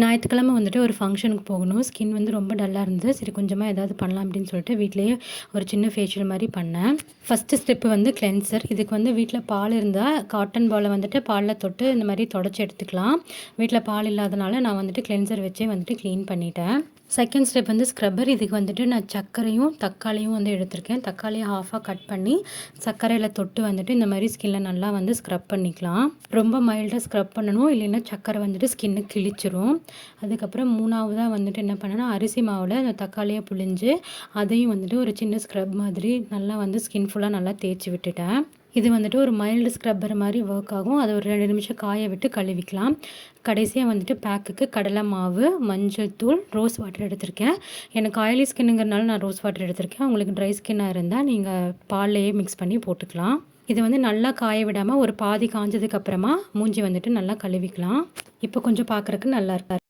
ஞாயித்துக்கிழமை வந்துட்டு ஒரு ஃபங்ஷனுக்கு போகணும். ஸ்கின் வந்து ரொம்ப டல்லா இருந்தது. சரி கொஞ்சமா ஏதாவது பண்ணலாம் அப்படின்னு சொல்லிட்டு வீட்லயே ஒரு சின்ன ஃபேஷியல் மாரி பண்ணேன். ஃபர்ஸ்ட்டு ஸ்டெப்பு வந்து கிளென்சர். இதுக்கு வந்து வீட்ல பால் இருந்தா காட்டன் பால வந்துட்டு பால்ல தொட்டு இந்த மாரி தொடச்சு எடுத்துக்கலாம். வீட்ல பால் இல்லாதனால நான் வந்துட்டு கிளென்சர் வச்சே வந்துட்டு கிளீன் பண்ணிட்டேன். செகண்ட் ஸ்டெப் வந்து ஸ்க்ரப்பர். இதுக்கு வந்துட்டு நான் சர்க்கரையும், தக்காளியும் வந்து எடுத்திருக்கேன். தக்காளிய ஹாஃபா கட் பண்ணி சர்க்கரையில தொட்டு வந்துட்டு இந்த மாரி ஸ்கின்ல நல்லா வந்து ஸ்க்ரப் பண்ணிக்கலாம். ரொம்ப மைல்டா ஸ்க்ரப் பண்ணணும். இல்லைன்னா சர்க்கரை வந்துட்டு ஸ்கின்ன கிழிச்சிரும். அதுக்கப்புறம் 3வதா வந்துட்டு என்ன பண்ணேன்னா, அரிசி மாவுல அந்த தக்காளிய புழிஞ்சு, அதையும் வந்துட்டு ஒரு சின்ன ஸ்க்ரப் மாதிரி நல்லா வந்து ஸ்கின் ஃபுல்லா நல்லா தேய்ச்சி விட்டுட்டேன். இது வந்துட்டு ஒரு மைல்டு ஸ்க்ரப்பர் மாரி ஒர்க் ஆகும். அத ஒரு 2 நிமிஷம் காய விட்டு கழுவிக்கலாம். கடைசியா வந்துட்டு பேக்குக்கு கடலை மாவு, மஞ்சள் தூள், ரோஸ் வாட்டர் எடுத்திருக்கேன். எனக்கு ஆயிலி ஸ்கின்னுங்கிறனால நான் ரோஸ் வாட்டர் எடுத்திருக்கேன். உங்களுக்கு ட்ரை ஸ்கின்னா இருந்தா நீங்க பால்லயே மிக்ஸ் பண்ணி போட்டுக்கலாம். இத வந்து நல்லா காய விடாம ஒரு பாதி காஞ்சதுக்கு அப்புறமா மூஞ்சி வந்துட்டு நல்லா கழுவிக்கலாம். இப்போ கொஞ்சம் பார்க்கறக்கு நல்லா இருக்கா